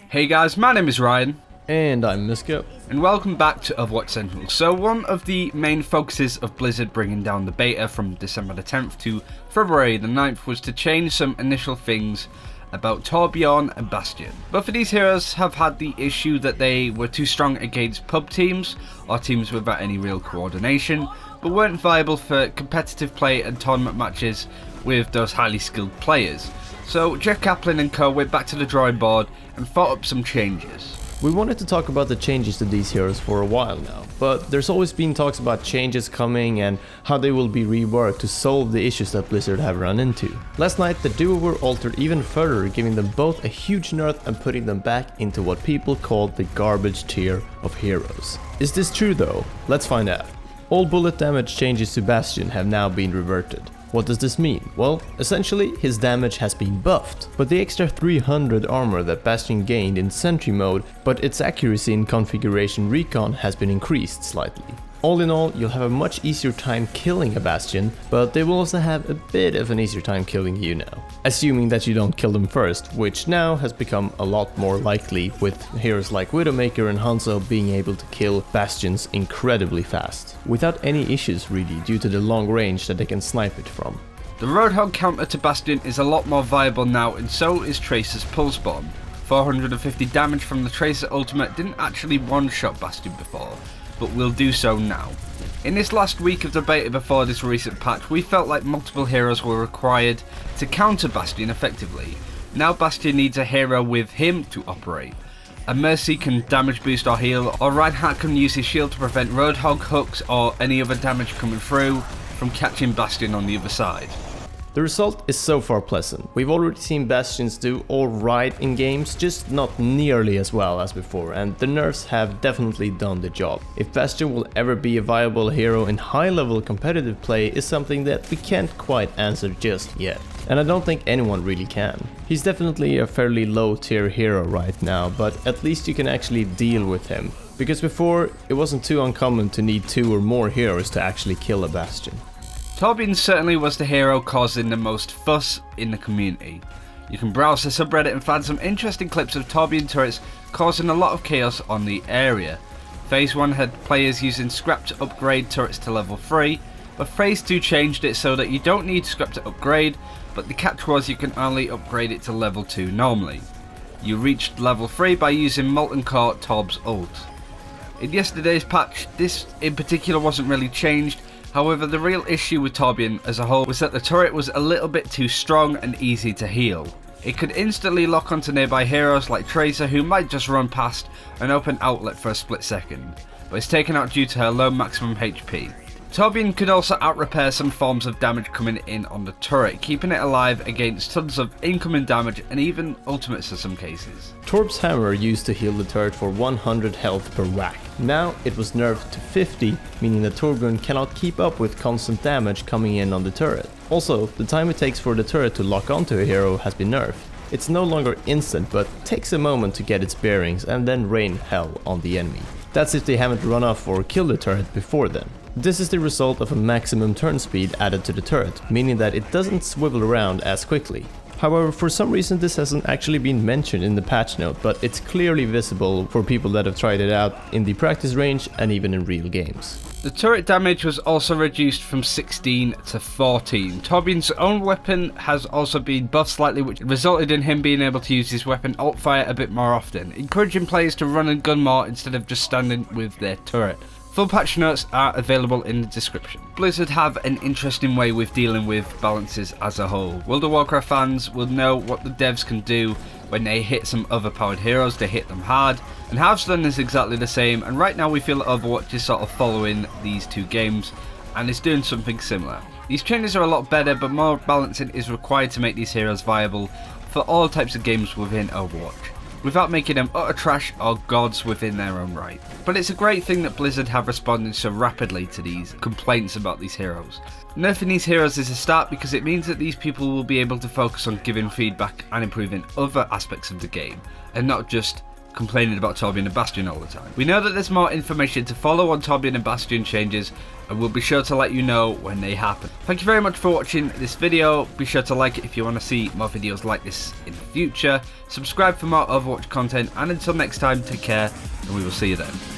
Hey guys, my name is Ryan. And I'm Misko. And welcome back to Overwatch Central. So one of the main focuses of Blizzard bringing down the beta from December the 10th to February the 9th was to change some initial things about Torbjorn and Bastion. Both of these heroes have had the issue that they were too strong against pub teams or teams without any real coordination, but weren't viable for competitive play and tournament matches with those highly skilled players. So Jeff Kaplan and co went back to the drawing board and thought up some changes. We wanted to talk about the changes to these heroes for a while now, but there's always been talks about changes coming and how they will be reworked to solve the issues that Blizzard have run into. Last night the duo were altered even further, giving them both a huge nerf and putting them back into what people call the garbage tier of heroes. Is this true though? Let's find out. All bullet damage changes to Bastion have now been reverted. What does this mean? Well, essentially his damage has been buffed, but the extra 300 armor that Bastion gained in sentry mode, but its accuracy in configuration recon has been increased slightly. All in all, you'll have a much easier time killing a Bastion, but they will also have a bit of an easier time killing you now. Assuming that you don't kill them first, which now has become a lot more likely with heroes like Widowmaker and Hanzo being able to kill Bastions incredibly fast, without any issues really due to the long range that they can snipe it from. The Roadhog counter to Bastion is a lot more viable now, and so is Tracer's Pulse Bomb. 450 damage from the Tracer ultimate didn't actually one-shot Bastion before, but will do so now. In this last week of the beta before this recent patch, we felt like multiple heroes were required to counter Bastion effectively. Now Bastion needs a hero with him to operate. A Mercy can damage boost or heal, or Reinhardt can use his shield to prevent Roadhog hooks or any other damage coming through from catching Bastion on the other side. The result is so far pleasant. We've already seen Bastions do alright in games, just not nearly as well as before, and the nerfs have definitely done the job. If Bastion will ever be a viable hero in high level competitive play is something that we can't quite answer just yet. And I don't think anyone really can. He's definitely a fairly low tier hero right now, but at least you can actually deal with him. Because before, it wasn't too uncommon to need 2 or more heroes to actually kill a Bastion. Torbjorn certainly was the hero causing the most fuss in the community. You can browse the subreddit and find some interesting clips of Torbjorn turrets causing a lot of chaos on the area. Phase 1 had players using scrap to upgrade turrets to level 3, but Phase 2 changed it so that you don't need scrap to upgrade, but the catch was you can only upgrade it to level 2 normally. You reached level 3 by using Molten Core Torb's ult. In yesterday's patch, this in particular wasn't really changed. However, the real issue with Torbjorn as a whole was that the turret was a little bit too strong and easy to heal. It could instantly lock onto nearby heroes like Tracer, who might just run past an open outlet for a split second, but is taken out due to her low maximum HP. Torbjorn could also out-repair some forms of damage coming in on the turret, keeping it alive against tons of incoming damage and even ultimates in some cases. Torb's hammer used to heal the turret for 100 health per whack. Now it was nerfed to 50, meaning that Torbjorn cannot keep up with constant damage coming in on the turret. Also, the time it takes for the turret to lock onto a hero has been nerfed. It's no longer instant, but takes a moment to get its bearings and then rain hell on the enemy. That's if they haven't run off or killed the turret before then. This is the result of a maximum turn speed added to the turret, meaning that it doesn't swivel around as quickly. However, for some reason this hasn't actually been mentioned in the patch note, but it's clearly visible for people that have tried it out in the practice range and even in real games. The turret damage was also reduced from 16 to 14. Torbjorn's own weapon has also been buffed slightly, which resulted in him being able to use his weapon alt fire a bit more often, encouraging players to run and gun more instead of just standing with their turret. Full patch notes are available in the description. Blizzard have an interesting way with dealing with balances as a whole. World of Warcraft fans will know what the devs can do when they hit some overpowered heroes. They hit them hard, and Hearthstone is exactly the same, and right now we feel that Overwatch is sort of following these two games and is doing something similar. These changes are a lot better, but more balancing is required to make these heroes viable for all types of games within Overwatch, without making them utter trash or gods within their own right. But it's a great thing that Blizzard have responded so rapidly to these complaints about these heroes. Nerfing these heroes is a start because it means that these people will be able to focus on giving feedback and improving other aspects of the game, and not just complaining about Torbjorn and Bastion all the time. We know that there's more information to follow on Torbjorn and Bastion changes, and we'll be sure to let you know when they happen. Thank you very much for watching this video. Be sure to like it if you want to see more videos like this in the future. Subscribe for more Overwatch content, and until next time, take care, and we will see you then.